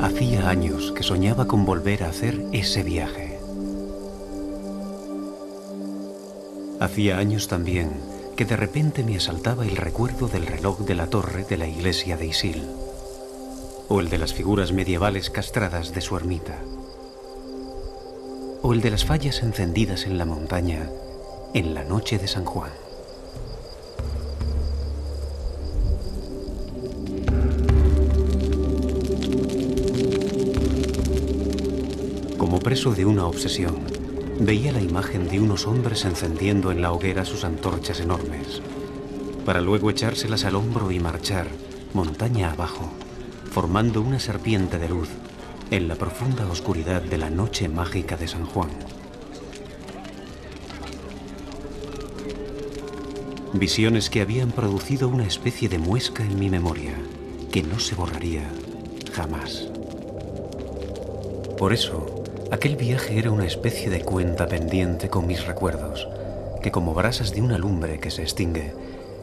Hacía años que soñaba con volver a hacer ese viaje. Hacía años también que de repente me asaltaba el recuerdo del reloj de la torre de la iglesia de Isil, o el de las figuras medievales castradas de su ermita, o el de las fallas encendidas en la montaña en la noche de San Juan. Como preso de una obsesión, veía la imagen de unos hombres encendiendo en la hoguera sus antorchas enormes, para luego echárselas al hombro y marchar, montaña abajo, formando una serpiente de luz en la profunda oscuridad de la noche mágica de San Juan. Visiones que habían producido una especie de muesca en mi memoria, que no se borraría jamás. Por eso, aquel viaje era una especie de cuenta pendiente con mis recuerdos, que como brasas de una lumbre que se extingue,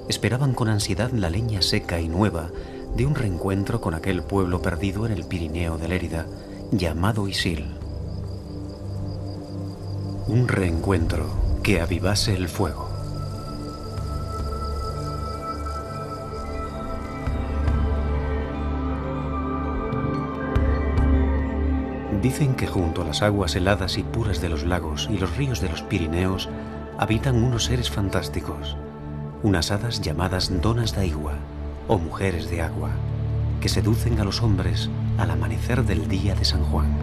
esperaban con ansiedad la leña seca y nueva de un reencuentro con aquel pueblo perdido en el Pirineo de Lérida, llamado Isil. Un reencuentro que avivase el fuego. Dicen que junto a las aguas heladas y puras de los lagos y los ríos de los Pirineos habitan unos seres fantásticos, unas hadas llamadas donas da igua, o mujeres de agua, que seducen a los hombres al amanecer del día de San Juan.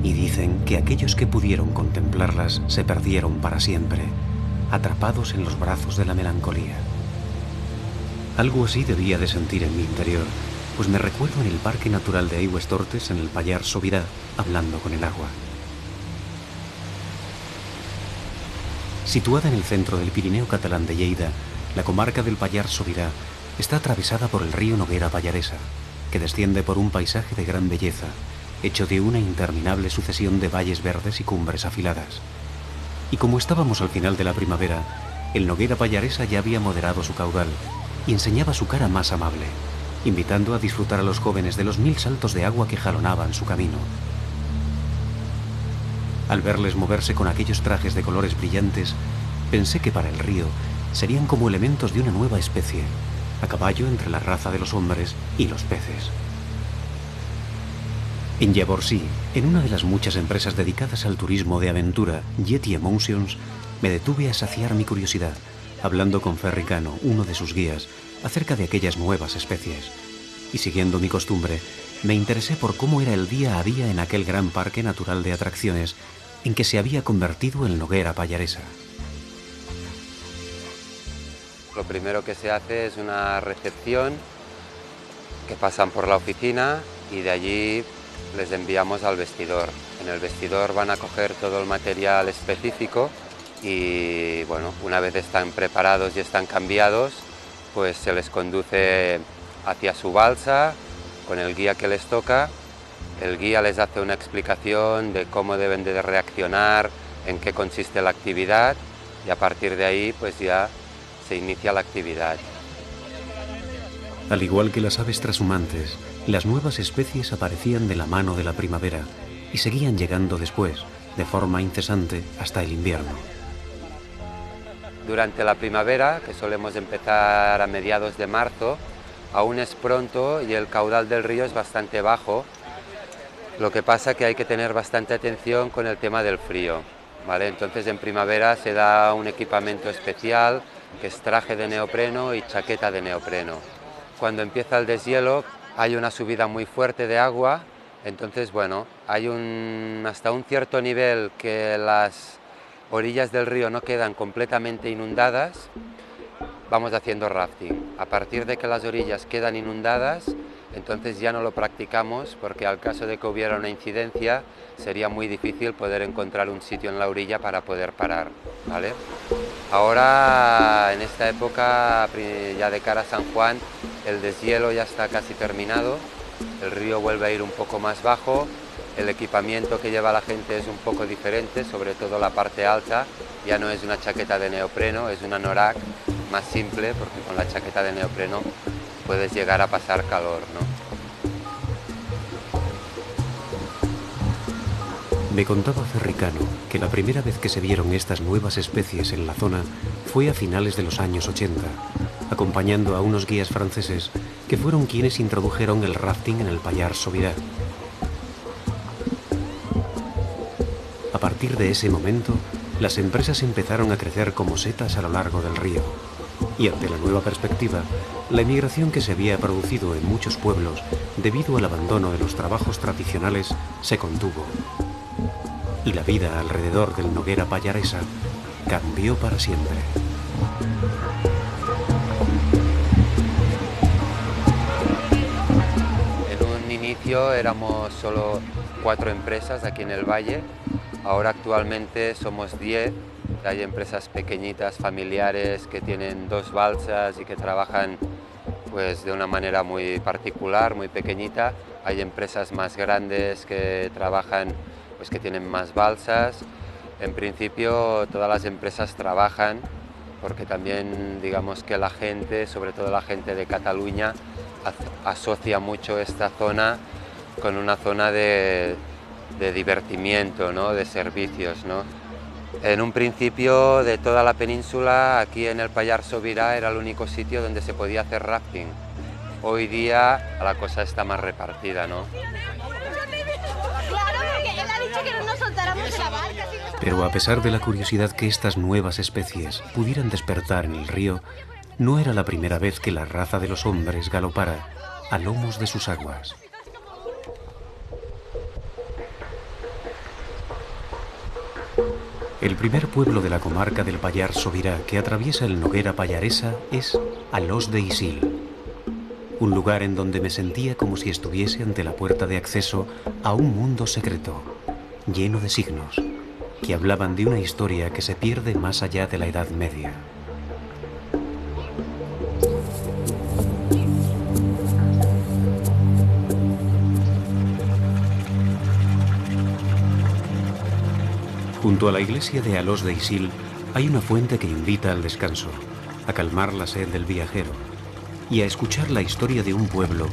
Y dicen que aquellos que pudieron contemplarlas se perdieron para siempre, atrapados en los brazos de la melancolía. Algo así debía de sentir en mi interior, pues me recuerdo en el Parque Natural de Aigües-Tortes, en el Pallars Sobirá, hablando con el agua. Situada en el centro del Pirineo catalán de Lleida, la comarca del Pallars Sobirá está atravesada por el río Noguera Pallaresa, que desciende por un paisaje de gran belleza, hecho de una interminable sucesión de valles verdes y cumbres afiladas. Y como estábamos al final de la primavera, el Noguera Pallaresa ya había moderado su caudal y enseñaba su cara más amable, invitando a disfrutar a los jóvenes de los 1000 saltos de agua que jalonaban su camino. Al verles moverse con aquellos trajes de colores brillantes, pensé que para el río serían como elementos de una nueva especie, a caballo entre la raza de los hombres y los peces. En Llavorsí, en una de las muchas empresas dedicadas al turismo de aventura, Yeti Emotions, me detuve a saciar mi curiosidad, hablando con Ferry Cano, uno de sus guías, acerca de aquellas nuevas especies. Y siguiendo mi costumbre, me interesé por cómo era el día a día en aquel gran parque natural de atracciones en que se había convertido el Noguera Pallaresa. Lo primero que se hace es una recepción, que pasan por la oficina y de allí les enviamos al vestidor. En el vestidor van a coger todo el material específico y bueno, una vez están preparados y están cambiados, pues se les conduce hacia su balsa con el guía que les toca. El guía les hace una explicación de cómo deben de reaccionar, en qué consiste la actividad y a partir de ahí pues ya se inicia la actividad. Al igual que las aves trashumantes, las nuevas especies aparecían de la mano de la primavera y seguían llegando después, de forma incesante, hasta el invierno. Durante la primavera, que solemos empezar a mediados de marzo, aún es pronto y el caudal del río es bastante bajo. Lo que pasa que hay que tener bastante atención con el tema del frío, ¿vale? Entonces en primavera se da un equipamiento especial, que es traje de neopreno y chaqueta de neopreno. Cuando empieza el deshielo hay una subida muy fuerte de agua, entonces bueno, hay hasta un cierto nivel que las orillas del río no quedan completamente inundadas, vamos haciendo rafting. A partir de que las orillas quedan inundadas, entonces ya no lo practicamos porque al caso de que hubiera una incidencia sería muy difícil poder encontrar un sitio en la orilla para poder parar, ¿vale? Ahora, en esta época, ya de cara a San Juan, el deshielo ya está casi terminado, el río vuelve a ir un poco más bajo, el equipamiento que lleva la gente es un poco diferente, sobre todo la parte alta, ya no es una chaqueta de neopreno, es una norak más simple, porque con la chaqueta de neopreno puedes llegar a pasar calor, ¿no? Me contaba Ferricano que la primera vez que se vieron estas nuevas especies en la zona fue a finales de los años 80, acompañando a unos guías franceses que fueron quienes introdujeron el rafting en el Pallars Sobirà. A partir de ese momento, las empresas empezaron a crecer como setas a lo largo del río, y ante la nueva perspectiva, la emigración que se había producido en muchos pueblos debido al abandono de los trabajos tradicionales se contuvo, y la vida alrededor del Noguera Pallaresa cambió para siempre. En un inicio éramos solo 4 empresas aquí en el valle. Ahora actualmente somos 10, hay empresas pequeñitas, familiares, que tienen 2 balsas y que trabajan pues, de una manera muy particular, muy pequeñita. Hay empresas más grandes que trabajan, pues, que tienen más balsas. En principio todas las empresas trabajan porque también digamos que la gente, sobre todo la gente de Cataluña, asocia mucho esta zona con una zona de divertimiento, ¿no? De servicios, ¿no? En un principio de toda la península, aquí en el Pallars Sobirà era el único sitio donde se podía hacer rafting. Hoy día la cosa está más repartida, ¿no? Pero a pesar de la curiosidad que estas nuevas especies pudieran despertar en el río, no era la primera vez que la raza de los hombres galopara a lomos de sus aguas. El primer pueblo de la comarca del Pallars Sobirà que atraviesa el Noguera Pallaresa es Alòs de Isil, un lugar en donde me sentía como si estuviese ante la puerta de acceso a un mundo secreto, lleno de signos, que hablaban de una historia que se pierde más allá de la Edad Media. Junto a la iglesia de Alòs de Isil hay una fuente que invita al descanso, a calmar la sed del viajero y a escuchar la historia de un pueblo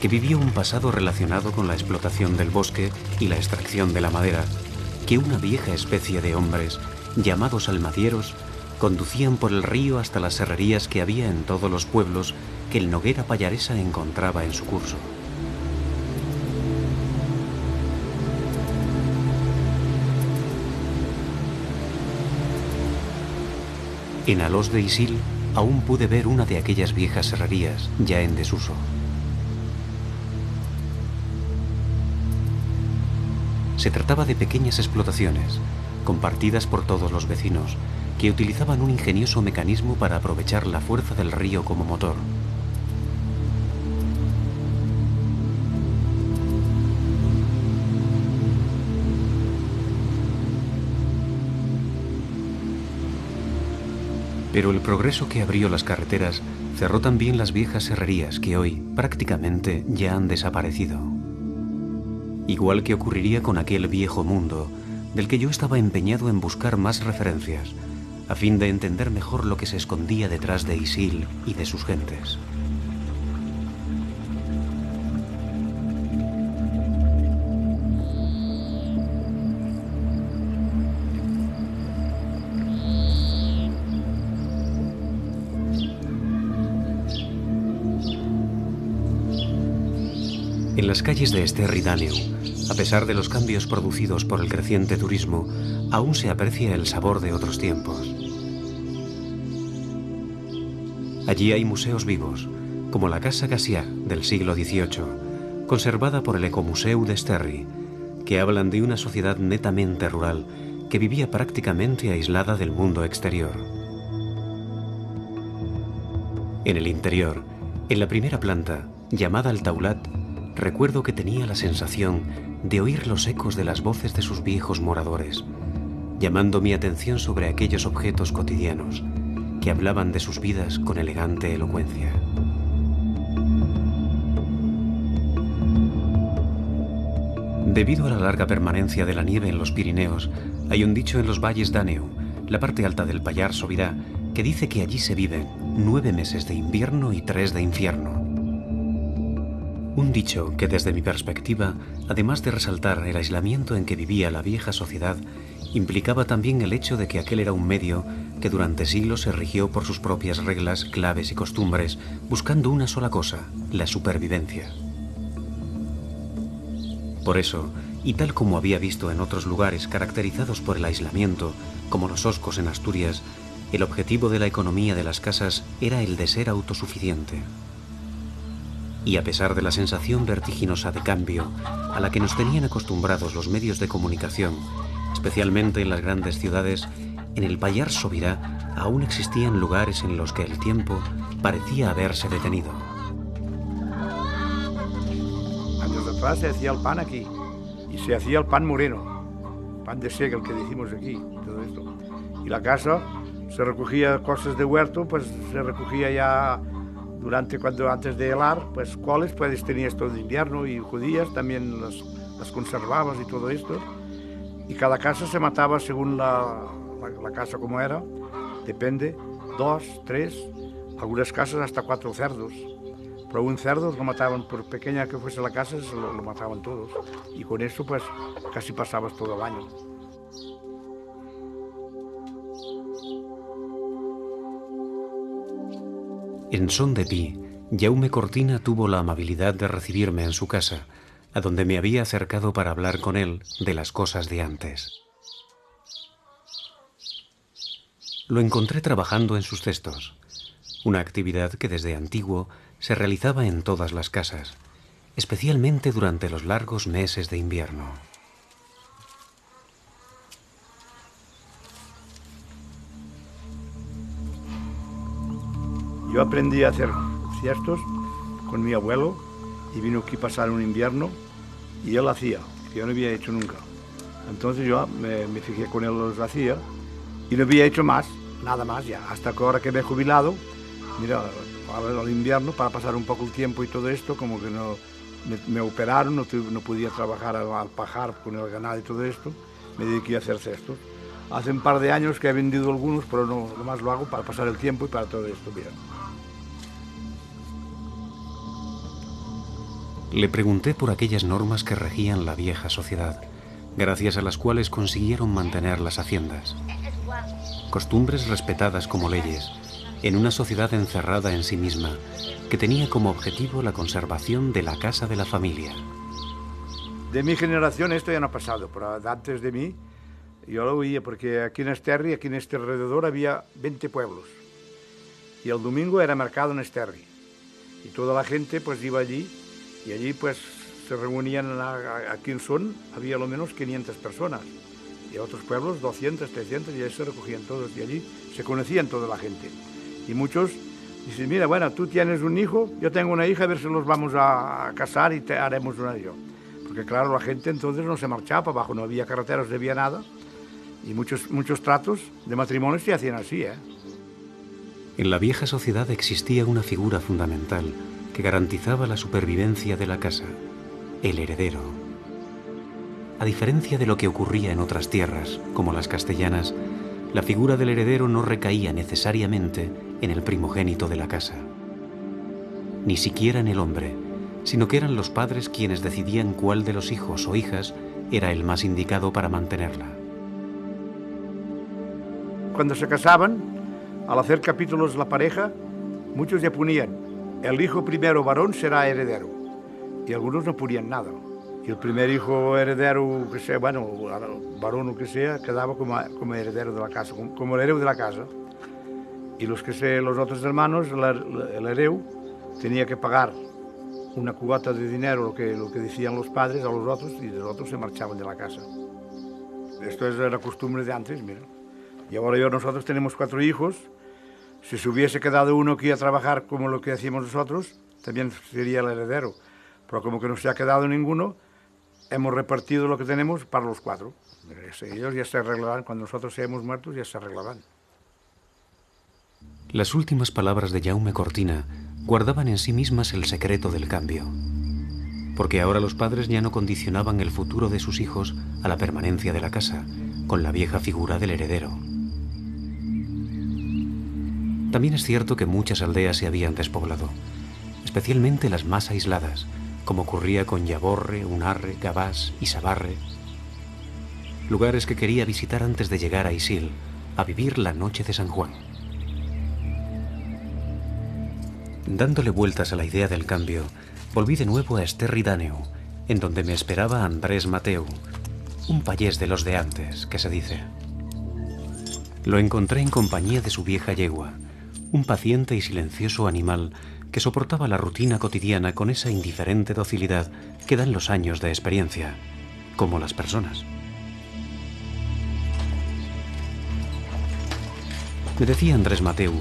que vivió un pasado relacionado con la explotación del bosque y la extracción de la madera, que una vieja especie de hombres, llamados almadieros, conducían por el río hasta las serrerías que había en todos los pueblos que el Noguera Pallaresa encontraba en su curso. En Alòs de Isil aún pude ver una de aquellas viejas serrerías ya en desuso. Se trataba de pequeñas explotaciones, compartidas por todos los vecinos, que utilizaban un ingenioso mecanismo para aprovechar la fuerza del río como motor. Pero el progreso que abrió las carreteras cerró también las viejas serrerías que hoy prácticamente ya han desaparecido. Igual que ocurriría con aquel viejo mundo del que yo estaba empeñado en buscar más referencias, a fin de entender mejor lo que se escondía detrás de Isil y de sus gentes. En las calles de Esterri d'Àneu, a pesar de los cambios producidos por el creciente turismo, aún se aprecia el sabor de otros tiempos. Allí hay museos vivos, como la Casa Gassià del siglo XVIII, conservada por el Ecomuseu d'Esterri, que hablan de una sociedad netamente rural que vivía prácticamente aislada del mundo exterior. En el interior, en la primera planta, llamada el Taulat, recuerdo que tenía la sensación de oír los ecos de las voces de sus viejos moradores, llamando mi atención sobre aquellos objetos cotidianos que hablaban de sus vidas con elegante elocuencia. Debido a la larga permanencia de la nieve en los Pirineos, hay un dicho en los valles d'Àneu, la parte alta del Pallars Sobirà, que dice que allí se viven 9 meses de invierno y 3 de infierno. Un dicho que desde mi perspectiva, además de resaltar el aislamiento en que vivía la vieja sociedad, implicaba también el hecho de que aquel era un medio que durante siglos se rigió por sus propias reglas, claves y costumbres, buscando una sola cosa, la supervivencia. Por eso, y tal como había visto en otros lugares caracterizados por el aislamiento, como los Oscos en Asturias, el objetivo de la economía de las casas era el de ser autosuficiente. Y a pesar de la sensación vertiginosa de cambio a la que nos tenían acostumbrados los medios de comunicación, especialmente en las grandes ciudades, en el Pallars Sobirá aún existían lugares en los que el tiempo parecía haberse detenido. Años atrás se hacía el pan aquí, y se hacía el pan moreno, pan de sega, el que decimos aquí, todo esto. Y la casa se recogía cosas de huerto, pues se recogía ya antes de helar, pues coles, pues tenías todo de invierno y judías, también las conservabas y todo esto. Y cada casa se mataba según la casa como era, depende, 2, 3, algunas casas hasta 4 cerdos. Pero un cerdo lo mataban, por pequeña que fuese la casa, lo mataban todos. Y con eso pues casi pasabas todo el año. En Son de Pi, Jaume Cortina tuvo la amabilidad de recibirme en su casa, a donde me había acercado para hablar con él de las cosas de antes. Lo encontré trabajando en sus cestos, una actividad que desde antiguo se realizaba en todas las casas, especialmente durante los largos meses de invierno. Yo aprendí a hacer cestos con mi abuelo y vino aquí a pasar un invierno y él hacía, que yo no había hecho nunca. Entonces yo me fijé con él, los hacía y no había hecho más, nada más ya, hasta que ahora que me he jubilado, mira, al invierno para pasar un poco el tiempo y todo esto, como que me operaron, no podía trabajar al pajar con el ganado y todo esto, me dediqué a hacer cestos. Hace un par de años que he vendido algunos, pero no, nomás lo hago para pasar el tiempo y para todo esto, mira. Le pregunté por aquellas normas que regían la vieja sociedad, gracias a las cuales consiguieron mantener las haciendas. Costumbres respetadas como leyes, en una sociedad encerrada en sí misma, que tenía como objetivo la conservación de la casa de la familia. De mi generación esto ya no ha pasado, pero antes de mí yo lo oía, porque aquí en Esterri, aquí en este alrededor, había 20 pueblos. Y el domingo era mercado en Esterri. Y toda la gente pues iba allí, y allí pues se reunían, aquí en Son había lo menos 500 personas. Y en otros pueblos 200, 300, y ahí se recogían todos. Y allí se conocían toda la gente. Y muchos dicen, mira, bueno, tú tienes un hijo, yo tengo una hija, a ver si los vamos a casar y te haremos una yo. Porque claro, la gente entonces no se marchaba para abajo, no había carreteras, no había nada. Y muchos tratos de matrimonio se hacían así, ¿eh? En la vieja sociedad existía una figura fundamental que garantizaba la supervivencia de la casa, el heredero. A diferencia de lo que ocurría en otras tierras, como las castellanas, la figura del heredero no recaía necesariamente en el primogénito de la casa, ni siquiera en el hombre, sino que eran los padres quienes decidían cuál de los hijos o hijas era el más indicado para mantenerla. Cuando se casaban, al hacer capítulos la pareja, muchos ya ponían, el hijo primero varón será heredero, y algunos no ponían nada. Y el primer hijo heredero, que sea, bueno, varón o que sea, quedaba como heredero de la casa, como el heredero de la casa. Y los otros hermanos, el heredero, tenía que pagar una cuota de dinero, lo que decían los padres a los otros, y los otros se marchaban de la casa. Esto es la costumbre de antes, mira. Y ahora nosotros tenemos 4 hijos. Si se hubiese quedado uno aquí a trabajar como lo que hacíamos nosotros, también sería el heredero. Pero como que no se ha quedado ninguno, hemos repartido lo que tenemos para los 4. Ellos ya se arreglarán, cuando nosotros seamos muertos ya se arreglarán. Las últimas palabras de Jaume Cortina guardaban en sí mismas el secreto del cambio, porque ahora los padres ya no condicionaban el futuro de sus hijos a la permanencia de la casa, con la vieja figura del heredero. También es cierto que muchas aldeas se habían despoblado, especialmente las más aisladas, como ocurría con Yaborre, Unarre, Gavás y Sabarre. Lugares que quería visitar antes de llegar a Isil, a vivir la noche de San Juan. Dándole vueltas a la idea del cambio, volví de nuevo a Esterri d'Àneu, en donde me esperaba Andrés Mateu, un payés de los de antes, que se dice. Lo encontré en compañía de su vieja yegua, un paciente y silencioso animal que soportaba la rutina cotidiana con esa indiferente docilidad que dan los años de experiencia, como las personas. Me decía Andrés Mateu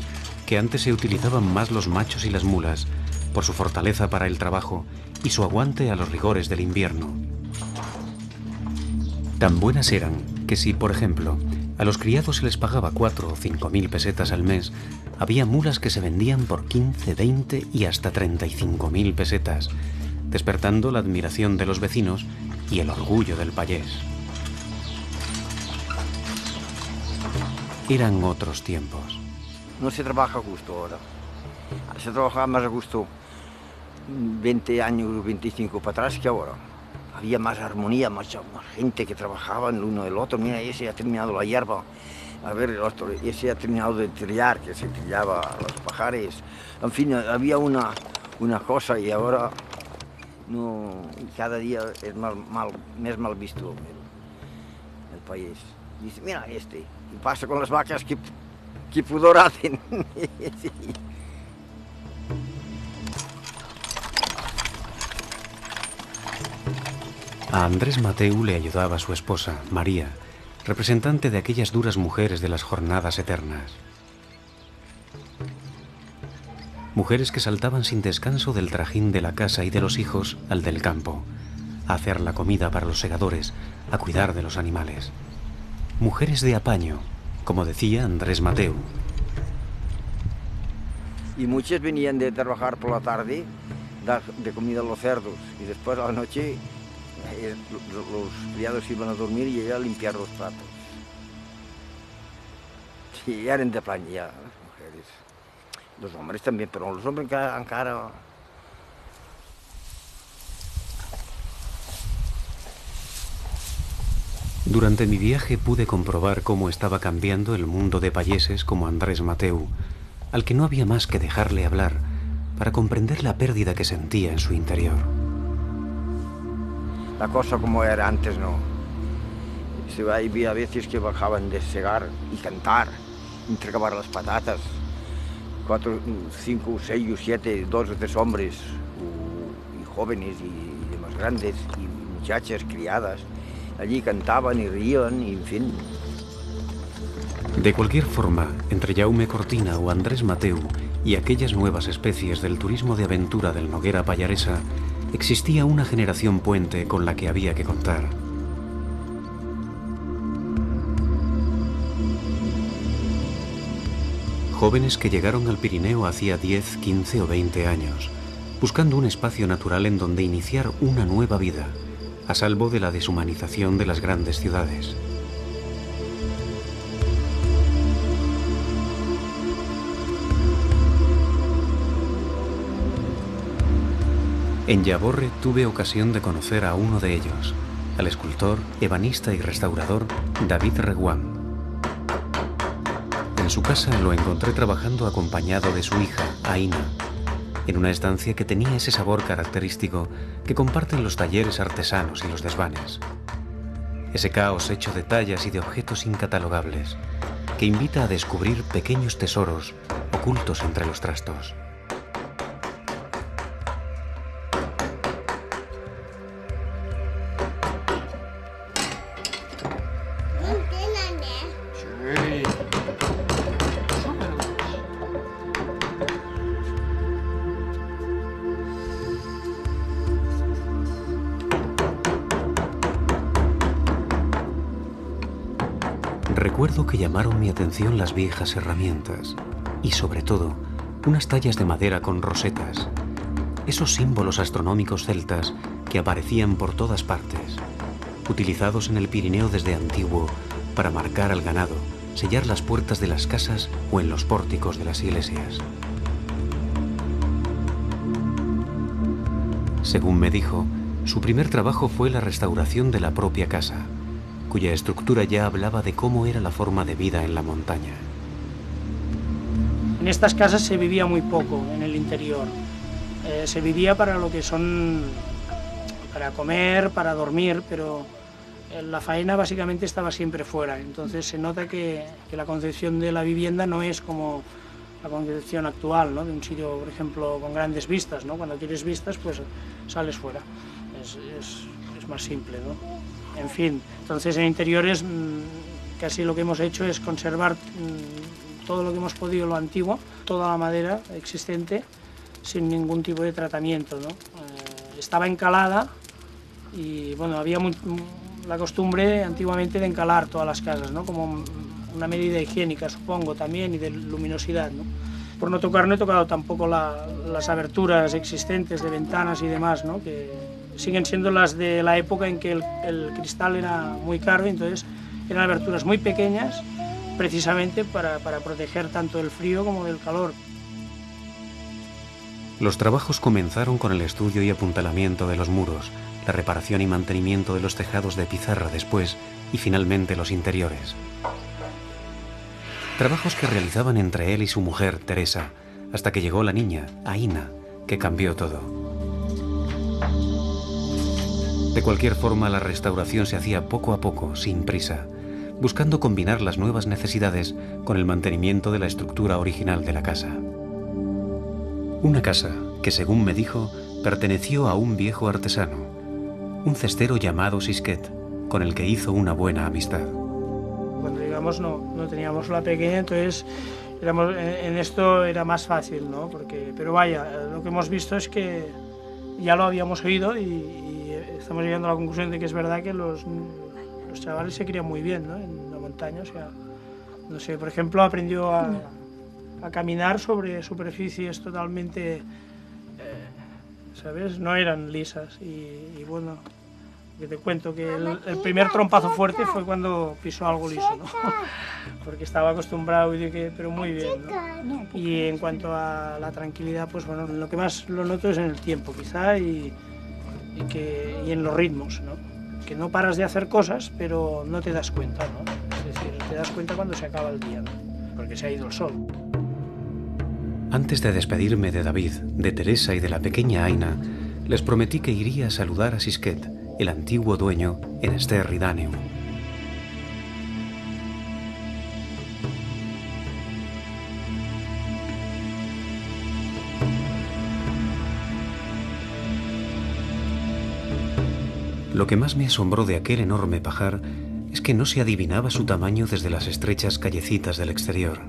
que antes se utilizaban más los machos y las mulas por su fortaleza para el trabajo y su aguante a los rigores del invierno. Tan buenas eran que si, por ejemplo, a los criados se les pagaba 4 o 5 mil pesetas al mes, había mulas que se vendían por 15, 20 y hasta 35.000 pesetas, despertando la admiración de los vecinos y el orgullo del payés. Eran otros tiempos. No se trabaja a gusto ahora. Se trabajaba más a gusto 20 años, 25 para atrás que ahora. Había más armonía, más gente que trabajaba el uno del otro. Mira, ese ha terminado la hierba. A ver, el otro, ese ha terminado de trillar, que se trillaba los pajares. En fin, había una cosa y ahora no, cada día es más mal visto el país. Dice, mira este, y pasa con las vacas que pudor hacen. Sí. A Andrés Mateu le ayudaba su esposa, María, representante de aquellas duras mujeres de las jornadas eternas. Mujeres que saltaban sin descanso del trajín de la casa y de los hijos al del campo, a hacer la comida para los segadores, a cuidar de los animales. Mujeres de apaño, como decía Andrés Mateu. Y muchas venían de trabajar por la tarde, dar de comida a los cerdos, y después a la noche los criados iban a dormir y ella a limpiar los platos. Sí, eran de plan ya, las mujeres. Los hombres también, pero los hombres encara. Durante mi viaje pude comprobar cómo estaba cambiando el mundo de payeses como Andrés Mateu, al que no había más que dejarle hablar para comprender la pérdida que sentía en su interior. La cosa como era antes no. Había veces que bajaban de segar y cantar, entregaban las patatas. 4, 5, 6 o 7, 2 o 3 hombres, y jóvenes y más grandes, y muchachas criadas. Allí cantaban y rían, y en fin. De cualquier forma, entre Jaume Cortina o Andrés Mateu y aquellas nuevas especies del turismo de aventura del Noguera Pallaresa, existía una generación puente con la que había que contar. Jóvenes que llegaron al Pirineo hacía 10, 15 o 20 años, buscando un espacio natural en donde iniciar una nueva vida, a salvo de la deshumanización de las grandes ciudades. En Yaborre tuve ocasión de conocer a uno de ellos, al escultor, ebanista y restaurador David Reguant. En su casa lo encontré trabajando acompañado de su hija, Aina, en una estancia que tenía ese sabor característico que comparten los talleres artesanos y los desvanes. Ese caos hecho de tallas y de objetos incatalogables, que invita a descubrir pequeños tesoros ocultos entre los trastos. Recuerdo que llamaron mi atención las viejas herramientas y, sobre todo, unas tallas de madera con rosetas, esos símbolos astronómicos celtas que aparecían por todas partes, utilizados en el Pirineo desde antiguo para marcar al ganado, sellar las puertas de las casas o en los pórticos de las iglesias. Según me dijo, su primer trabajo fue la restauración de la propia casa, cuya estructura ya hablaba de cómo era la forma de vida en la montaña. En estas casas se vivía muy poco en el interior. Se vivía para lo que son, para comer, para dormir, pero la faena básicamente estaba siempre fuera. Entonces se nota que la concepción de la vivienda no es como la concepción actual, ¿no? De un sitio, por ejemplo, con grandes vistas, ¿no? Cuando quieres vistas, pues sales fuera. Es más simple, ¿no? En fin, entonces en interiores casi lo que hemos hecho es conservar todo lo que hemos podido, lo antiguo, toda la madera existente, sin ningún tipo de tratamiento, ¿no? Estaba encalada y bueno, había la costumbre antiguamente de encalar todas las casas, ¿no? Como una medida higiénica, supongo, también, y de luminosidad, ¿no? Por no tocar, no he tocado tampoco las aberturas existentes de ventanas y demás, ¿no? Que siguen siendo las de la época en que el cristal era muy caro, entonces eran aberturas muy pequeñas, precisamente para proteger tanto del frío como del calor. Los trabajos comenzaron con el estudio y apuntalamiento de los muros, la reparación y mantenimiento de los tejados de pizarra después, y finalmente los interiores. Trabajos que realizaban entre él y su mujer, Teresa, hasta que llegó la niña, Aina, que cambió todo. De cualquier forma, la restauración se hacía poco a poco, sin prisa, buscando combinar las nuevas necesidades con el mantenimiento de la estructura original de la casa. Una casa que, según me dijo, perteneció a un viejo artesano, un cestero llamado Sisquet, con el que hizo una buena amistad. Cuando llegamos no teníamos la pequeña, entonces en esto era más fácil, ¿no? Pero vaya, lo que hemos visto es que ya lo habíamos oído y estamos llegando a la conclusión de que es verdad que los chavales se crían muy bien, ¿no? En la montaña, o sea, no sé, por ejemplo, aprendió a caminar sobre superficies totalmente, ¿sabes? No eran lisas y bueno, que te cuento que el primer trompazo fuerte fue cuando pisó algo liso, ¿no? Porque estaba acostumbrado, pero muy bien, ¿no? Y en cuanto a la tranquilidad, pues bueno, lo que más lo noto es en el tiempo, quizá, y en los ritmos, ¿no? Que no paras de hacer cosas, pero no te das cuenta, ¿no? Es decir, te das cuenta cuando se acaba el día, ¿no? Porque se ha ido el sol. Antes de despedirme de David, de Teresa y de la pequeña Aina, les prometí que iría a saludar a Sisquet, el antiguo dueño, en Esterri d'Àneu. Lo que más me asombró de aquel enorme pajar es que no se adivinaba su tamaño desde las estrechas callecitas del exterior.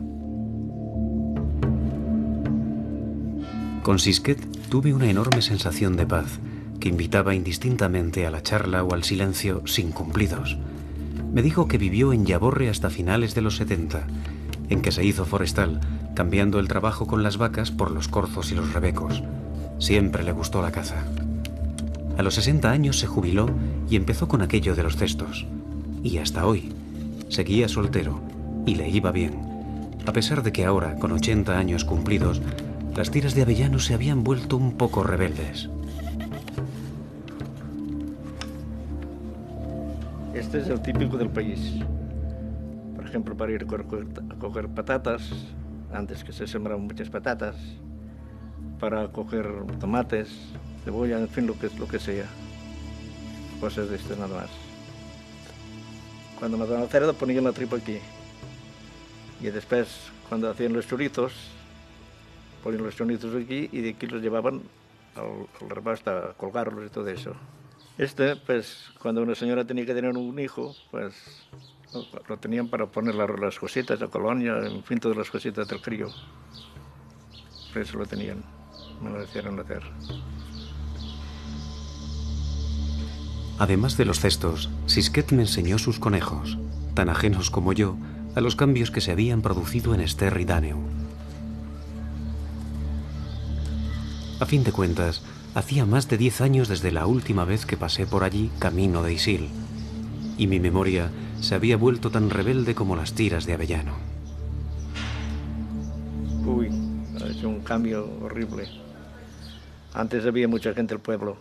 Con Sisquet tuve una enorme sensación de paz que invitaba indistintamente a la charla o al silencio sin cumplidos. Me dijo que vivió en Yaborre hasta finales de los 70, en que se hizo forestal, cambiando el trabajo con las vacas por los corzos y los rebecos. Siempre le gustó la caza. A los 60 años se jubiló y empezó con aquello de los cestos. Y hasta hoy. Seguía soltero y le iba bien, a pesar de que ahora, con 80 años cumplidos, las tiras de avellano se habían vuelto un poco rebeldes. Este es el típico del país. Por ejemplo, para ir a coger patatas, antes que se sembraban muchas patatas, para coger tomates, cebolla, en fin, lo que sea. Cosas de estas nada más. Cuando mataban al cerdo ponían la tripa aquí. Y después, cuando hacían los chorizos, ponían los chorizos aquí y de aquí los llevaban al rebasto a colgarlos y todo eso. Pues, cuando una señora tenía que tener un hijo, pues lo tenían para poner las cositas, la colonia, en fin, todas las cositas del crío. Por eso lo tenían, me lo hicieron hacer. Además de los cestos, Sisquet me enseñó sus conejos, tan ajenos como yo a los cambios que se habían producido en Esterri d'Àneu. A fin de cuentas, hacía más de 10 años desde la última vez que pasé por allí camino de Isil, y mi memoria se había vuelto tan rebelde como las tiras de avellano. Uy, ha hecho un cambio horrible. Antes había mucha gente del pueblo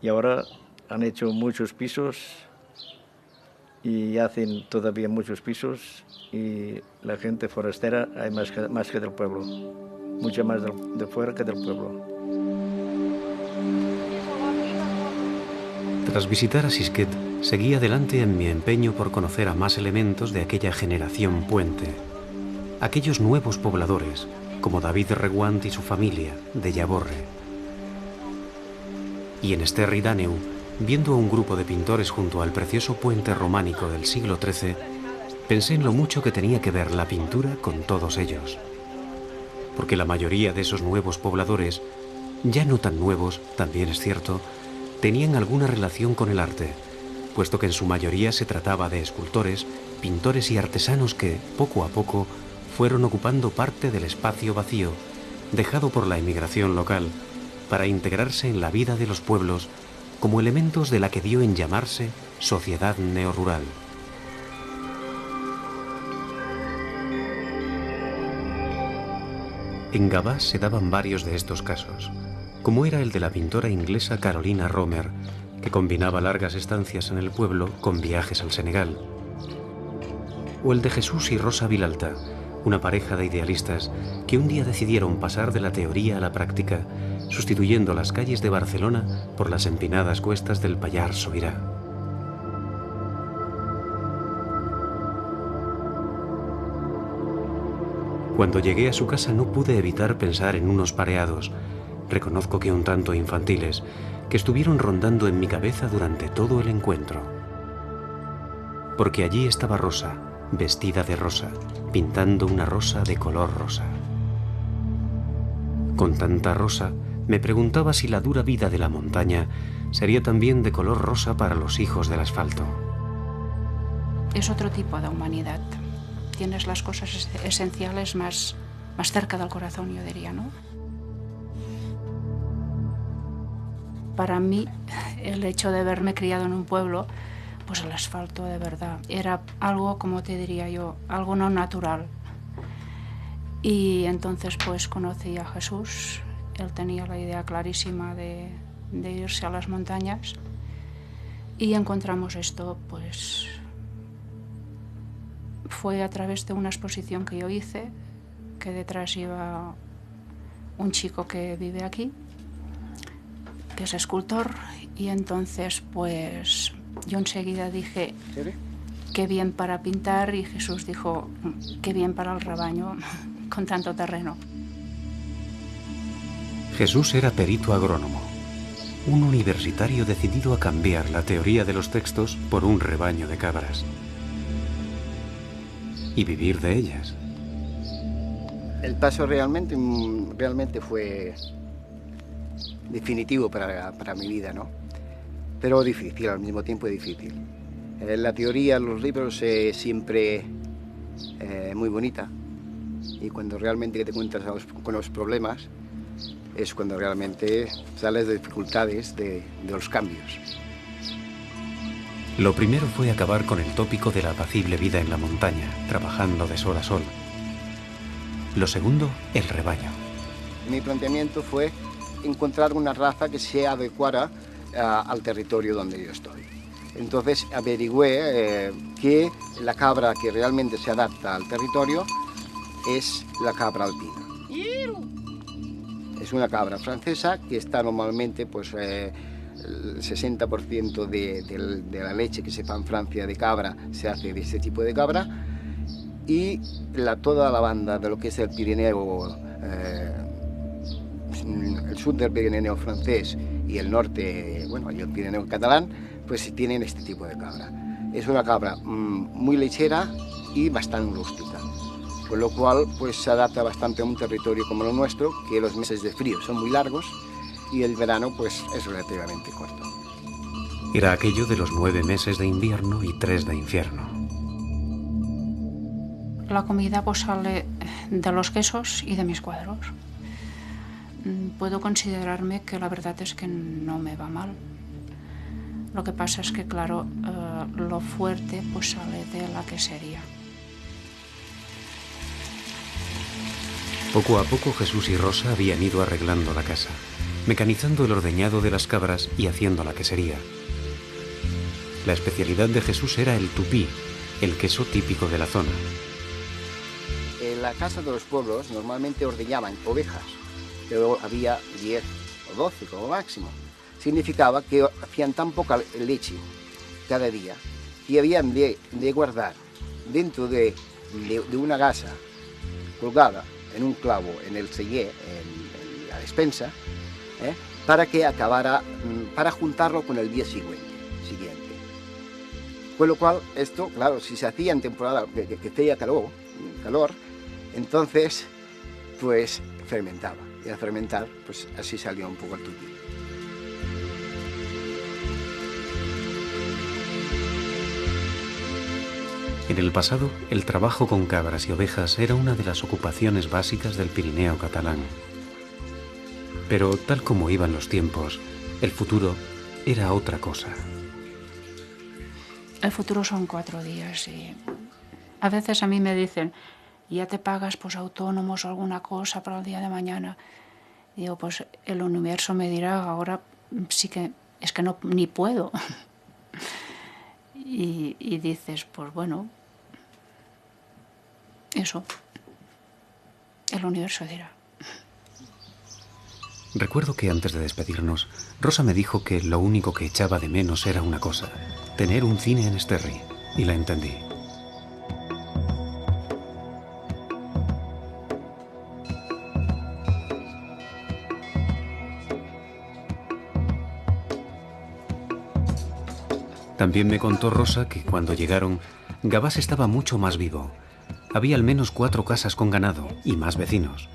y ahora han hecho muchos pisos y hacen todavía muchos pisos y la gente forastera hay más que del pueblo, mucha más de fuera que del pueblo. Tras visitar a Sisquet, seguí adelante en mi empeño por conocer a más elementos de aquella generación puente, aquellos nuevos pobladores, como David Reguant y su familia, de Llavorre. Y en Esterri d'Àneu, viendo a un grupo de pintores junto al precioso puente románico del siglo XIII, pensé en lo mucho que tenía que ver la pintura con todos ellos. Porque la mayoría de esos nuevos pobladores, ya no tan nuevos, también es cierto, tenían alguna relación con el arte, puesto que en su mayoría se trataba de escultores, pintores y artesanos que, poco a poco, fueron ocupando parte del espacio vacío, dejado por la emigración local, para integrarse en la vida de los pueblos como elementos de la que dio en llamarse sociedad neorrural. En Gavà se daban varios de estos casos, como era el de la pintora inglesa Carolina Romer, que combinaba largas estancias en el pueblo con viajes al Senegal, o el de Jesús y Rosa Vilalta, una pareja de idealistas que un día decidieron pasar de la teoría a la práctica, sustituyendo las calles de Barcelona por las empinadas cuestas del Pallars Sobirà. Cuando llegué a su casa no pude evitar pensar en unos pareados, reconozco que un tanto infantiles, que estuvieron rondando en mi cabeza durante todo el encuentro. Porque allí estaba Rosa, vestida de rosa, pintando una rosa de color rosa. Con tanta rosa, me preguntaba si la dura vida de la montaña sería también de color rosa para los hijos del asfalto. Es otro tipo de humanidad. Tienes las cosas esenciales más cerca del corazón, yo diría, ¿no? Para mí, el hecho de haberme criado en un pueblo, pues el asfalto de verdad era algo, como te diría yo, algo no natural. Y entonces pues conocí a Jesús. Él tenía la idea clarísima de irse a las montañas y encontramos esto, pues fue a través de una exposición que yo hice, que detrás iba un chico que vive aquí, que es escultor, y entonces pues yo enseguida dije, qué bien para pintar, y Jesús dijo, qué bien para el rebaño con tanto terreno. Jesús era perito agrónomo, un universitario decidido a cambiar la teoría de los textos por un rebaño de cabras y vivir de ellas. El paso realmente fue definitivo para mi vida, ¿no? Pero difícil, al mismo tiempo difícil. La teoría, los libros, siempre muy bonita, y cuando realmente te encuentras con los problemas es cuando realmente sales de dificultades de los cambios. Lo primero fue acabar con el tópico de la apacible vida en la montaña, trabajando de sol a sol. Lo segundo, el rebaño. Mi planteamiento fue encontrar una raza que se adecuara al territorio donde yo estoy. Entonces averigüé que la cabra que realmente se adapta al territorio es la cabra alpina. Es una cabra francesa que está normalmente, pues, el 60% de la leche que se fa en Francia de cabra se hace de este tipo de cabra, y toda la banda de lo que es el Pirineo, el sur del Pirineo francés y el norte, bueno, y el Pirineo catalán, pues tienen este tipo de cabra. Es una cabra muy lechera y bastante rústica, con lo cual pues se adapta bastante a un territorio como lo nuestro, que los meses de frío son muy largos y el verano pues es relativamente corto. Era aquello de los 9 meses de invierno y 3 de infierno. La comida pues sale de los quesos y de mis cuadros. Puedo considerarme que la verdad es que no me va mal. Lo que pasa es que, claro, lo fuerte pues sale de la quesería. Poco a poco Jesús y Rosa habían ido arreglando la casa. mecanizando el ordeñado de las cabras y haciendo la quesería. La especialidad de Jesús era el tupí, el queso típico de la zona. En la casa de los pueblos normalmente ordeñaban ovejas, pero había 10 o 12 como máximo. Significaba que hacían tan poca leche cada día que habían de guardar dentro de una gasa colgada en un clavo en el celler, en la despensa, para que acabara, para juntarlo con el día siguiente. Con lo cual, esto, claro, si se hacía en temporada que hacía calor, entonces, pues fermentaba. Y al fermentar, pues así salió un poco el tupí. En el pasado, el trabajo con cabras y ovejas era una de las ocupaciones básicas del Pirineo catalán. Pero tal como iban los tiempos, el futuro era otra cosa. El futuro son 4 días y a veces a mí me dicen, ¿ya te pagas pues autónomos o alguna cosa para el día de mañana? Y digo, pues el universo me dirá, ahora sí que es que no, ni puedo. Y dices, pues bueno, eso, el universo dirá. Recuerdo que antes de despedirnos, Rosa me dijo que lo único que echaba de menos era una cosa, tener un cine en Esterri, y la entendí. También me contó Rosa que cuando llegaron, Gavás estaba mucho más vivo. Había al menos 4 casas con ganado y más vecinos.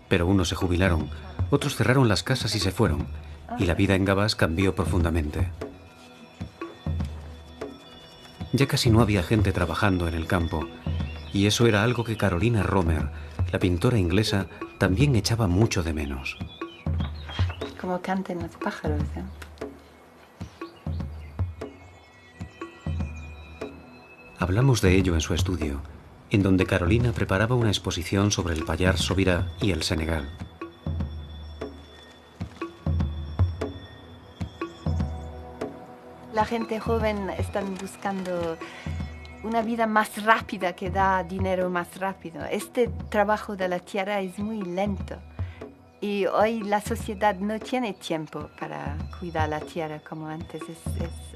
Pero unos se jubilaron, otros cerraron las casas y se fueron, y la vida en Gavás cambió profundamente. Ya casi no había gente trabajando en el campo, y eso era algo que Carolina Romer, la pintora inglesa, también echaba mucho de menos. Como cantan los pájaros, ¿eh? Hablamos de ello en su estudio, en donde Carolina preparaba una exposición sobre el Pallars Sobirá y el Senegal. La gente joven está buscando una vida más rápida que da dinero más rápido. Este trabajo de la tierra es muy lento y hoy la sociedad no tiene tiempo para cuidar la tierra como antes.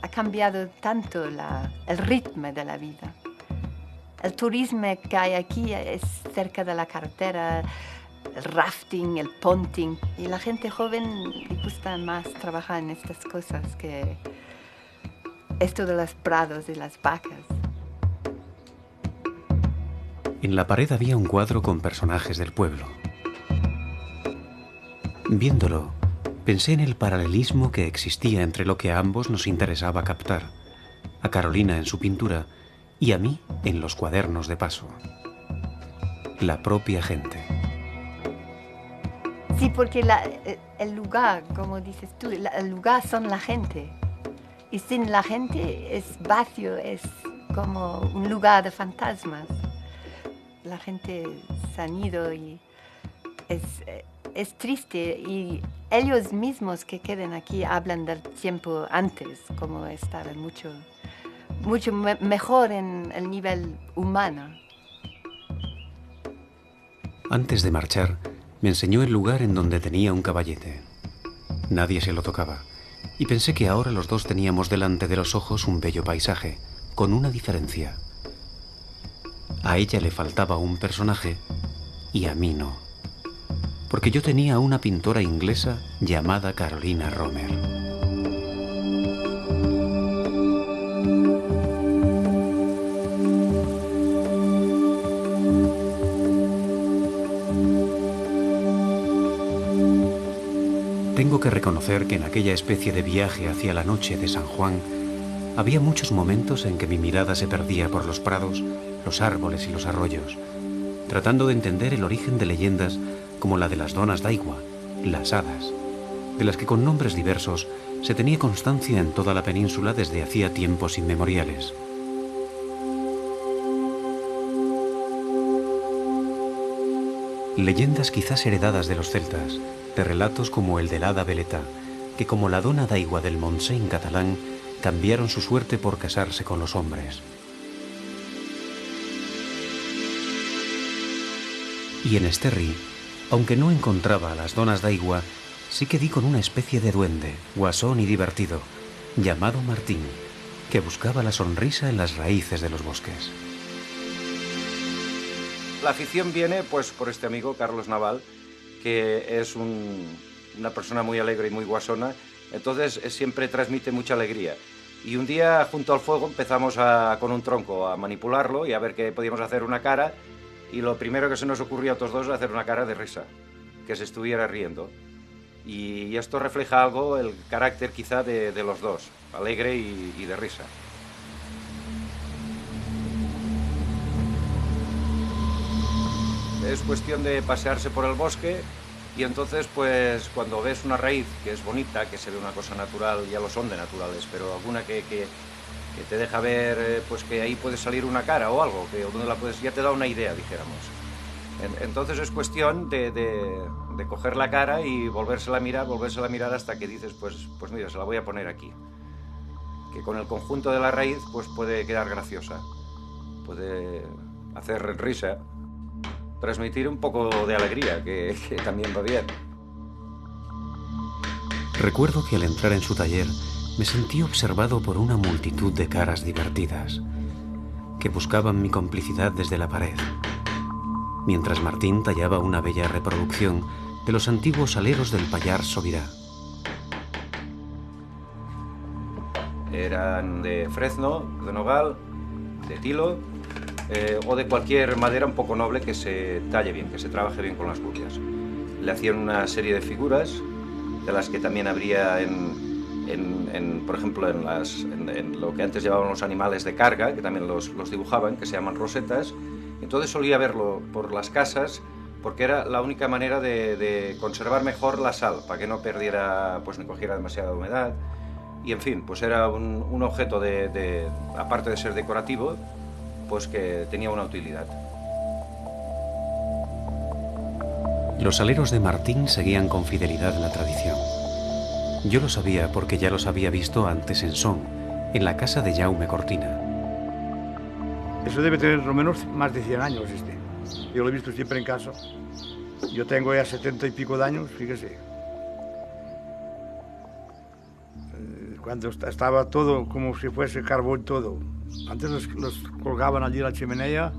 Ha cambiado tanto el ritmo de la vida. El turismo que hay aquí es cerca de la carretera, el rafting, el ponting, y la gente joven le gusta más trabajar en estas cosas que esto de los prados y las vacas. En la pared había un cuadro con personajes del pueblo. Viéndolo, pensé en el paralelismo que existía entre lo que a ambos nos interesaba captar, a Carolina en su pintura y a mí en los cuadernos de paso. La propia gente. Sí, porque el lugar, como dices tú, el lugar son la gente. Y sin la gente es vacío, es como un lugar de fantasmas. La gente se han ido y es triste. Y ellos mismos que quedan aquí hablan del tiempo antes, como estaba mucho mejor en el nivel humano. Antes de marchar, me enseñó el lugar en donde tenía un caballete. Nadie se lo tocaba. Y pensé que ahora los dos teníamos delante de los ojos un bello paisaje, con una diferencia. A ella le faltaba un personaje y a mí no. Porque yo tenía una pintora inglesa llamada Carolina Romer. Tengo que reconocer que en aquella especie de viaje hacia la noche de San Juan había muchos momentos en que mi mirada se perdía por los prados, los árboles y los arroyos, tratando de entender el origen de leyendas como la de las donas d'aigua, las hadas, de las que con nombres diversos se tenía constancia en toda la península desde hacía tiempos inmemoriales. Leyendas quizás heredadas de los celtas, de relatos como el del Hada Veleta, que como la dona d'Aigua del Montseny catalán, cambiaron su suerte por casarse con los hombres. Y en Esterri, aunque no encontraba a las donas d'Aigua, sí que di con una especie de duende, guasón y divertido, llamado Martín, que buscaba la sonrisa en las raíces de los bosques. La afición viene pues por este amigo, Carlos Naval, que es una persona muy alegre y muy guasona, entonces siempre transmite mucha alegría. Y un día, junto al fuego, empezamos con un tronco a manipularlo y a ver qué podíamos hacer una cara, y lo primero que se nos ocurrió a todos dos es hacer una cara de risa, que se estuviera riendo. Y esto refleja algo, el carácter quizá de los dos, alegre y de risa. Es cuestión de pasearse por el bosque y entonces pues cuando ves una raíz que es bonita, que se ve una cosa natural, ya lo son de naturales, pero alguna que te deja ver pues que ahí puede salir una cara o algo, que donde la puedes, ya te da una idea, dijéramos. Entonces es cuestión de coger la cara y volvérsela a mirar hasta que dices, pues mira, se la voy a poner aquí. Que con el conjunto de la raíz pues puede quedar graciosa, puede hacer risa, transmitir un poco de alegría, que también va bien. Recuerdo que al entrar en su taller me sentí observado por una multitud de caras divertidas, que buscaban mi complicidad desde la pared, mientras Martín tallaba una bella reproducción de los antiguos aleros del Pallars Sobirá. Eran de fresno, de nogal, de tilo o de cualquier madera un poco noble que se talle bien, que se trabaje bien con las gurdias. Le hacían una serie de figuras, de las que también habría por ejemplo, en lo que antes llevaban los animales de carga, que también los dibujaban, que se llaman rosetas. Entonces solía verlo por las casas, porque era la única manera de conservar mejor la sal, para que no perdiera, pues ni cogiera demasiada humedad. Y en fin, pues era un objeto aparte de ser decorativo, pues que tenía una utilidad. Los aleros de Martín seguían con fidelidad la tradición. Yo lo sabía porque ya los había visto antes en Son, en la casa de Jaume Cortina. Eso debe tener lo menos más de 100 años este. Yo lo he visto siempre en casa. Yo tengo ya 70 y pico de años, fíjese. Cuando estaba todo como si fuese carbón todo. Antes los colgaban allí en la chimenea,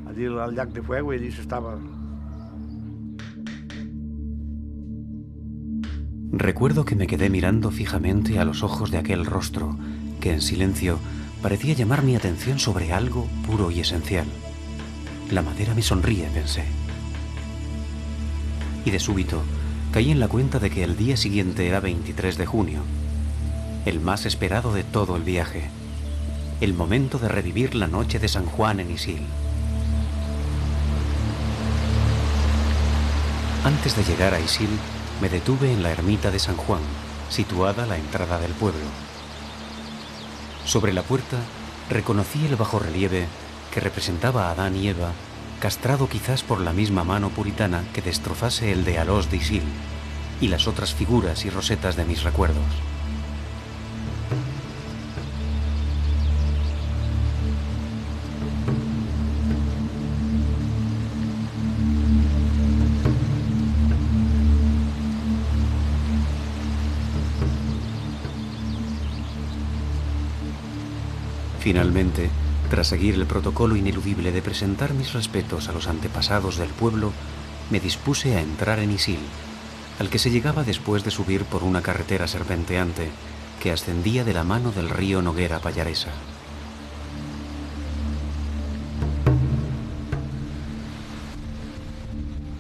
allí al llac de fuego, y allí se estaba. Recuerdo que me quedé mirando fijamente a los ojos de aquel rostro, que en silencio parecía llamar mi atención sobre algo puro y esencial. La madera me sonríe, pensé. Y de súbito caí en la cuenta de que el día siguiente era 23 de junio, el más esperado de todo el viaje, el momento de revivir la noche de San Juan en Isil. Antes de llegar a Isil, me detuve en la ermita de San Juan, situada a la entrada del pueblo. Sobre la puerta reconocí el bajorrelieve que representaba a Adán y Eva, castrado quizás por la misma mano puritana que destrozase el de Alós de Isil, y las otras figuras y rosetas de mis recuerdos. Finalmente, tras seguir el protocolo ineludible de presentar mis respetos a los antepasados del pueblo, me dispuse a entrar en Isil, al que se llegaba después de subir por una carretera serpenteante que ascendía de la mano del río Noguera Pallaresa.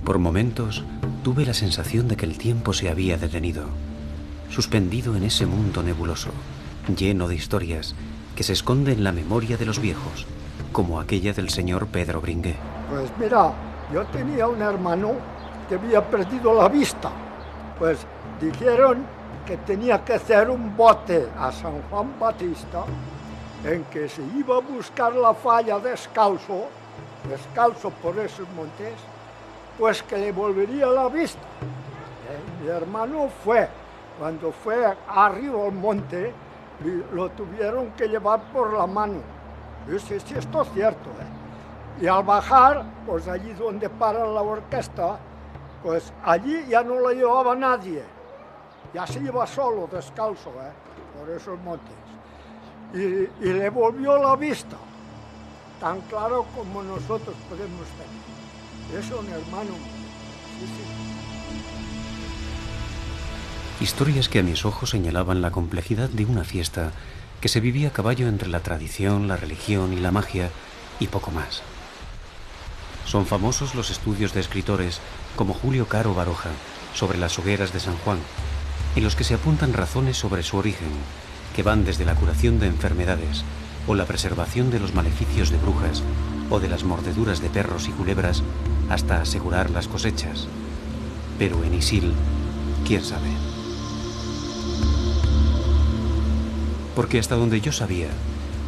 Por momentos tuve la sensación de que el tiempo se había detenido, suspendido en ese mundo nebuloso, lleno de historias que se esconde en la memoria de los viejos, como aquella del señor Pedro Bringué. Pues mira, yo tenía un hermano que había perdido la vista. Pues dijeron que tenía que hacer un bote a San Juan Batista en que se iba a buscar la falla descalzo por esos montes, pues que le volvería la vista. Mi hermano fue, cuando fue arriba al monte, lo tuvieron que llevar por la mano. Sí, esto es cierto. Y al bajar, pues allí donde para la orquesta, pues allí ya no lo llevaba nadie. Ya se iba solo, descalzo, por esos montes. Y le volvió la vista, tan claro como nosotros podemos tener. Eso, mi hermano. Sí, sí. Historias que a mis ojos señalaban la complejidad de una fiesta que se vivía a caballo entre la tradición, la religión y la magia, y poco más. Son famosos los estudios de escritores como Julio Caro Baroja sobre las hogueras de San Juan, en los que se apuntan razones sobre su origen, que van desde la curación de enfermedades o la preservación de los maleficios de brujas o de las mordeduras de perros y culebras hasta asegurar las cosechas. Pero en Isil, ¿quién sabe? Porque hasta donde yo sabía,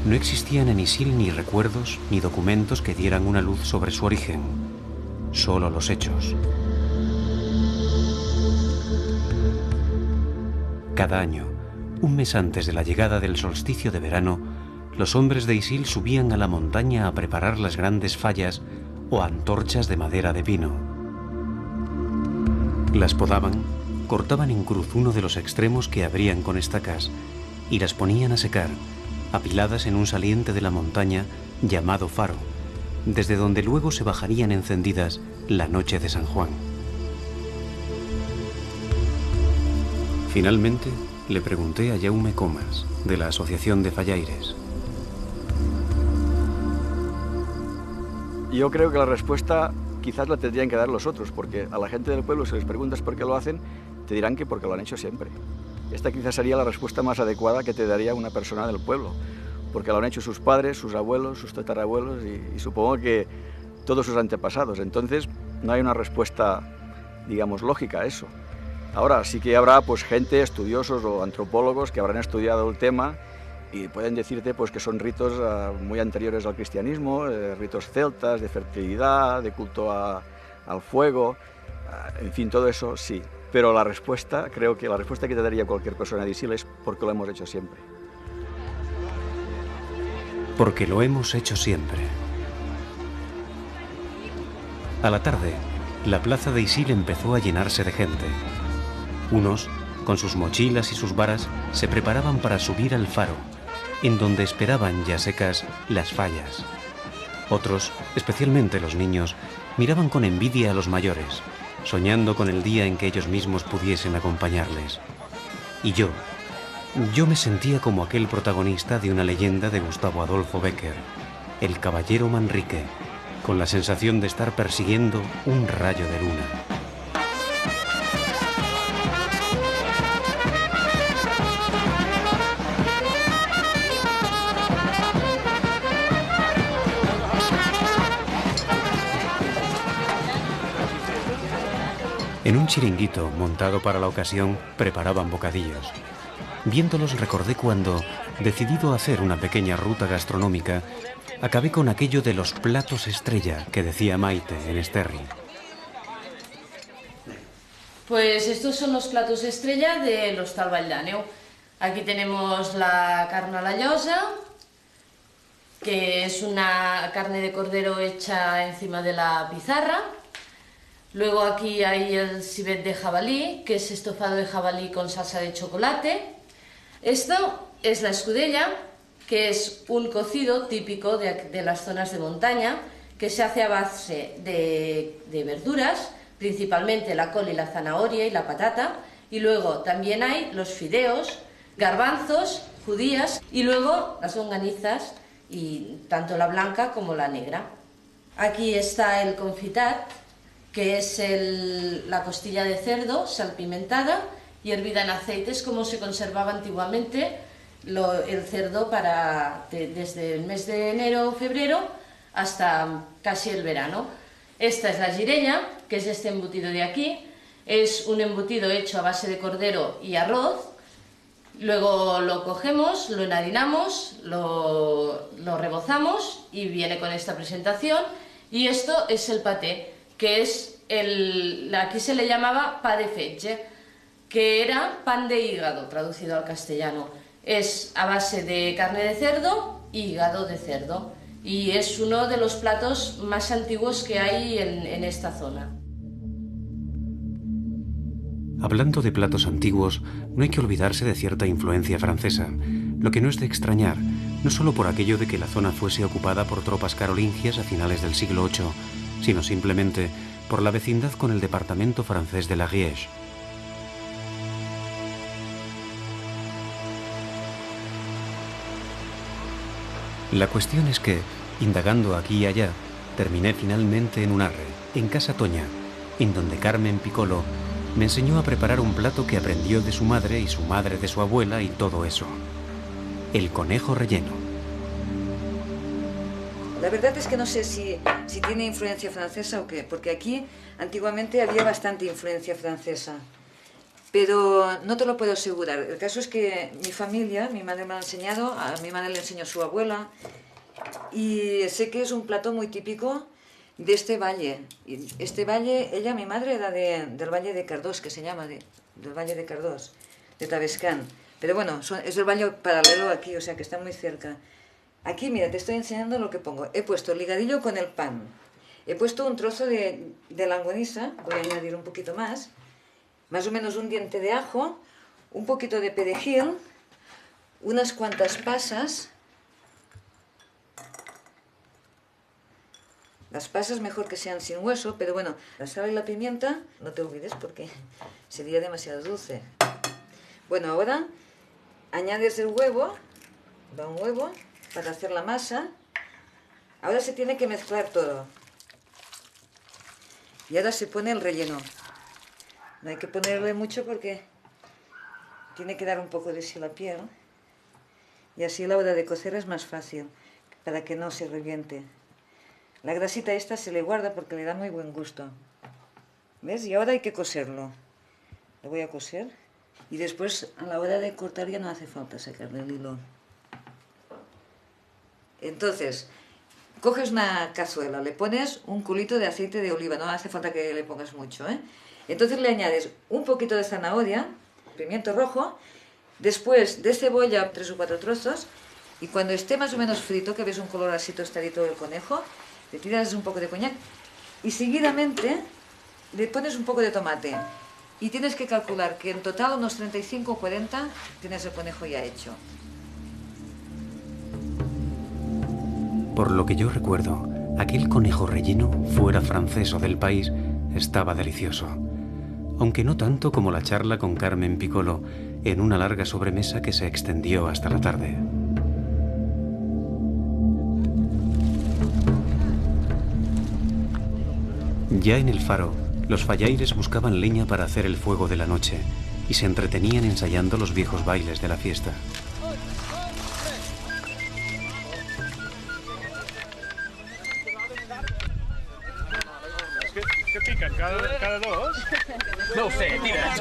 no existían en Isil ni recuerdos ni documentos que dieran una luz sobre su origen, solo los hechos. Cada año, un mes antes de la llegada del solsticio de verano, los hombres de Isil subían a la montaña a preparar las grandes fallas o antorchas de madera de pino. Las podaban, cortaban en cruz uno de los extremos que abrían con estacas y las ponían a secar, apiladas en un saliente de la montaña llamado Faro, desde donde luego se bajarían encendidas la noche de San Juan. Finalmente, le pregunté a Jaume Comas, de la Asociación de Fallaires. Yo creo que la respuesta quizás la tendrían que dar los otros, porque a la gente del pueblo, si les preguntas por qué lo hacen, te dirán que porque lo han hecho siempre. Esta quizás sería la respuesta más adecuada que te daría una persona del pueblo, porque lo han hecho sus padres, sus abuelos, sus tatarabuelos y supongo que todos sus antepasados. Entonces no hay una respuesta, digamos, lógica a eso. Ahora sí que habrá pues gente, estudiosos o antropólogos que habrán estudiado el tema y pueden decirte pues que son ritos muy anteriores al cristianismo, ritos celtas, de fertilidad, de culto al fuego, en fin, todo eso sí. Pero la respuesta, creo que la respuesta que te daría cualquier persona de Isil es porque lo hemos hecho siempre. Porque lo hemos hecho siempre. A la tarde, la plaza de Isil empezó a llenarse de gente. Unos, con sus mochilas y sus varas, se preparaban para subir al faro, en donde esperaban ya secas las fallas. Otros, especialmente los niños, miraban con envidia a los mayores, soñando con el día en que ellos mismos pudiesen acompañarles. Y yo me sentía como aquel protagonista de una leyenda de Gustavo Adolfo Bécquer, el caballero Manrique, con la sensación de estar persiguiendo un rayo de luna. En un chiringuito montado para la ocasión preparaban bocadillos. Viéndolos recordé cuando, decidido a hacer una pequeña ruta gastronómica, acabé con aquello de los platos estrella que decía Maite en Esterri. Pues estos son los platos estrella de l'Hostal Vall d'Àneu. Aquí tenemos la carne a la llosa, que es una carne de cordero hecha encima de la pizarra. Luego aquí hay el civet de jabalí, que es estofado de jabalí con salsa de chocolate. Esto es la escudella, que es un cocido típico de las zonas de montaña, que se hace a base de verduras, principalmente la col y la zanahoria y la patata. Y luego también hay los fideos, garbanzos, judías y luego las longanizas, y tanto la blanca como la negra. Aquí está el confitat, que es la costilla de cerdo salpimentada y hervida en aceites, como se conservaba antiguamente el cerdo desde el mes de enero o febrero hasta casi el verano. Esta es la gireña, que es este embutido de aquí. Es un embutido hecho a base de cordero y arroz. Luego lo cogemos, lo enharinamos, lo rebozamos y viene con esta presentación. Y esto es el paté, que es aquí se le llamaba pa de fetge, que era pan de hígado, traducido al castellano. Es a base de carne de cerdo y hígado de cerdo. Y es uno de los platos más antiguos que hay en esta zona. Hablando de platos antiguos, no hay que olvidarse de cierta influencia francesa, lo que no es de extrañar, no solo por aquello de que la zona fuese ocupada por tropas carolingias a finales del siglo VIII, sino simplemente por la vecindad con el departamento francés de l'Ariège. La cuestión es que, indagando aquí y allá, terminé finalmente en Unarre, en Casa Toña, en donde Carmen Piccolo me enseñó a preparar un plato que aprendió de su madre y su madre de su abuela y todo eso. El conejo relleno. La verdad es que no sé si tiene influencia francesa o qué, porque aquí antiguamente había bastante influencia francesa, pero no te lo puedo asegurar. El caso es que mi familia, mi madre me lo ha enseñado, a mi madre le enseñó a su abuela, y sé que es un plato muy típico de este valle. Y este valle, mi madre era del Valle de Cardós, que se llama, del Valle de Cardós, de Tavescan. Pero bueno, es el valle paralelo aquí, o sea que está muy cerca. Aquí, mira, te estoy enseñando lo que pongo. He puesto el ligadillo con el pan. He puesto un trozo de longaniza, voy a añadir un poquito más o menos un diente de ajo, un poquito de perejil, unas cuantas pasas. Las pasas mejor que sean sin hueso, pero bueno, la sal y la pimienta, no te olvides porque sería demasiado dulce. Bueno, ahora añades el huevo, va un huevo para hacer la masa. Ahora se tiene que mezclar todo. Y ahora se pone el relleno. No hay que ponerle mucho porque tiene que dar un poco de sí la piel. Y así a la hora de cocer es más fácil, para que no se reviente. La grasita esta se le guarda porque le da muy buen gusto. ¿Ves? Y ahora hay que coserlo. Lo voy a coser. Y después, a la hora de cortar, ya no hace falta sacarle el hilo. Entonces, coges una cazuela, le pones un culito de aceite de oliva. No hace falta que le pongas mucho, ¿eh? Entonces le añades un poquito de zanahoria, pimiento rojo, después de cebolla, 3 o 4 trozos, y cuando esté más o menos frito, que ves un color así tostadito del conejo, le tiras un poco de coñac y seguidamente le pones un poco de tomate. Y tienes que calcular que en total unos 35 o 40 tienes el conejo ya hecho. Por lo que yo recuerdo, aquel conejo relleno, fuera francés o del país, estaba delicioso. Aunque no tanto como la charla con Carmen Piccolo en una larga sobremesa que se extendió hasta la tarde. Ya en el faro, los fallaires buscaban leña para hacer el fuego de la noche y se entretenían ensayando los viejos bailes de la fiesta. ¿Qué pican? ¿Cada dos? No sé, tira.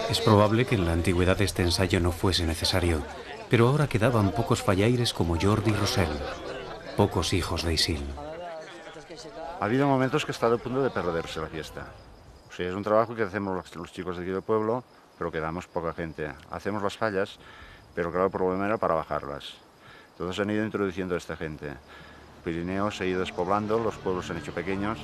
Es probable que en la antigüedad este ensayo no fuese necesario, pero ahora quedaban pocos fallaires como Jordi Rosell, pocos hijos de Isil. Ha habido momentos que ha estado a punto de perderse la fiesta. O sea, es un trabajo que hacemos los chicos de aquí del pueblo, pero quedamos poca gente. Hacemos las fallas, pero claro, el problema era para bajarlas. Entonces han ido introduciendo a esta gente. Pirineo se ha ido despoblando, los pueblos se han hecho pequeños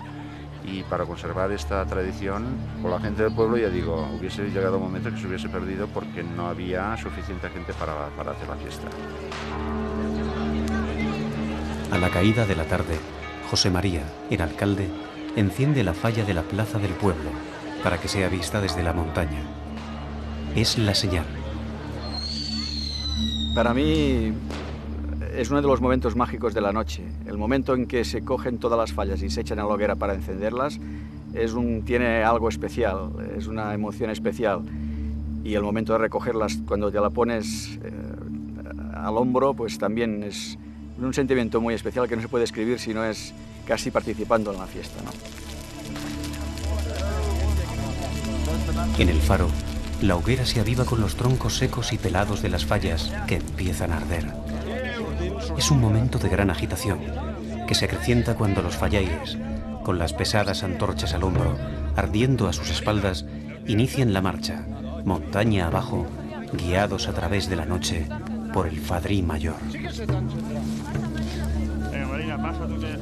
y para conservar esta tradición, con la gente del pueblo, ya digo, hubiese llegado un momento que se hubiese perdido porque no había suficiente gente para hacer la fiesta. A la caída de la tarde, José María, el alcalde, enciende la falla de la plaza del pueblo para que sea vista desde la montaña. Es la señal. Para mí es uno de los momentos mágicos de la noche. El momento en que se cogen todas las fallas y se echan a la hoguera para encenderlas tiene algo especial, es una emoción especial. Y el momento de recogerlas, cuando te la pones al hombro, pues también es un sentimiento muy especial que no se puede describir si no es casi participando en la fiesta, ¿no? En el faro, la hoguera se aviva con los troncos secos y pelados de las fallas que empiezan a arder. Es un momento de gran agitación, que se acrecienta cuando los fallaires, con las pesadas antorchas al hombro, ardiendo a sus espaldas, inician la marcha, montaña abajo, guiados a través de la noche por el Fadrí Mayor. Marina, pasa tú que...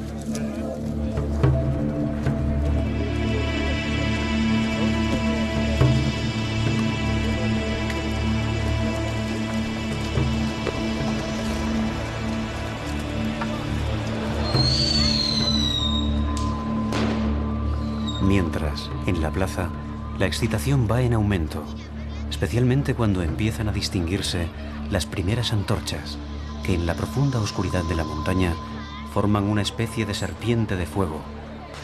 Mientras, en la plaza, la excitación va en aumento, especialmente cuando empiezan a distinguirse las primeras antorchas, que en la profunda oscuridad de la montaña forman una especie de serpiente de fuego,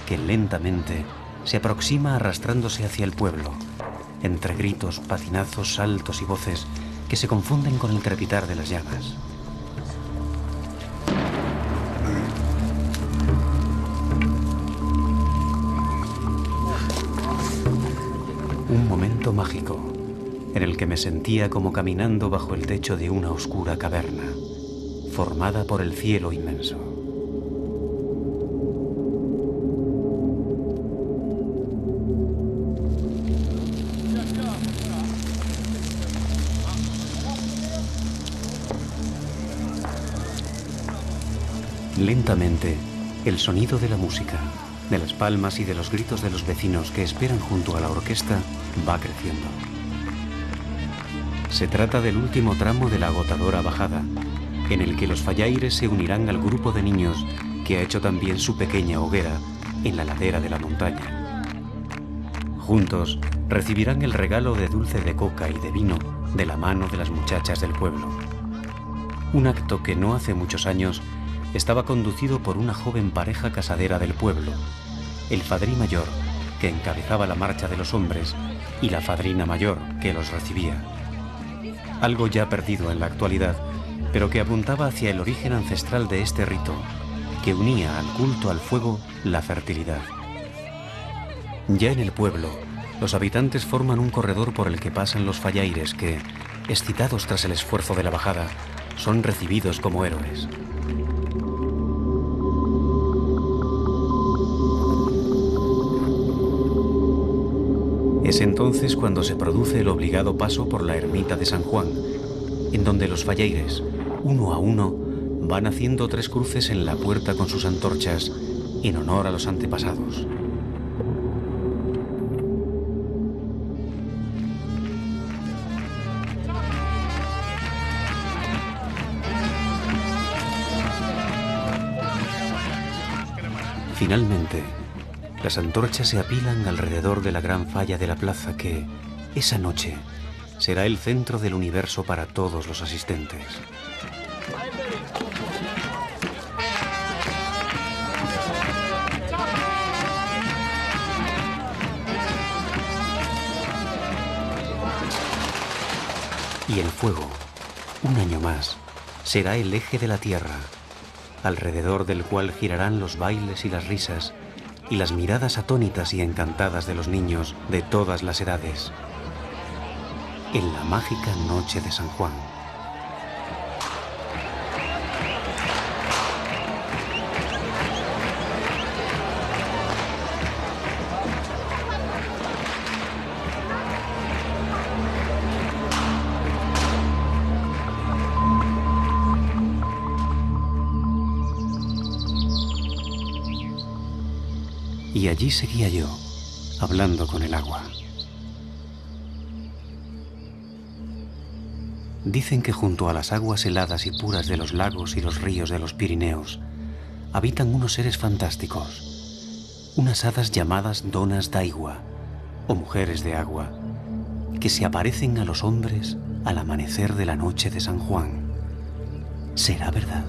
que lentamente se aproxima arrastrándose hacia el pueblo, entre gritos, patinazos, saltos y voces que se confunden con el crepitar de las llamas. Un momento mágico, en el que me sentía como caminando bajo el techo de una oscura caverna, formada por el cielo inmenso. Lentamente, el sonido de la música, de las palmas y de los gritos de los vecinos que esperan junto a la orquesta va creciendo. Se trata del último tramo de la agotadora bajada, en el que los fallaires se unirán al grupo de niños que ha hecho también su pequeña hoguera en la ladera de la montaña. Juntos recibirán el regalo de dulce de coca y de vino de la mano de las muchachas del pueblo. Un acto que no hace muchos años estaba conducido por una joven pareja casadera del pueblo, el Fadrí Mayor, que encabezaba la marcha de los hombres, y la Fadrina Mayor, que los recibía. Algo ya perdido en la actualidad, pero que apuntaba hacia el origen ancestral de este rito, que unía al culto al fuego la fertilidad. Ya en el pueblo, los habitantes forman un corredor por el que pasan los fallaires que, excitados tras el esfuerzo de la bajada, son recibidos como héroes. Es entonces cuando se produce el obligado paso por la ermita de San Juan, en donde los fallaires, uno a uno, van haciendo 3 cruces en la puerta con sus antorchas en honor a los antepasados. Finalmente, las antorchas se apilan alrededor de la gran falla de la plaza que, esa noche, será el centro del universo para todos los asistentes. Y el fuego, un año más, será el eje de la tierra, alrededor del cual girarán los bailes y las risas, y las miradas atónitas y encantadas de los niños de todas las edades, en la mágica noche de San Juan. Y allí seguía yo, hablando con el agua. Dicen que junto a las aguas heladas y puras de los lagos y los ríos de los Pirineos habitan unos seres fantásticos, unas hadas llamadas donas d'aigua, o mujeres de agua, que se aparecen a los hombres al amanecer de la noche de San Juan. ¿Será verdad?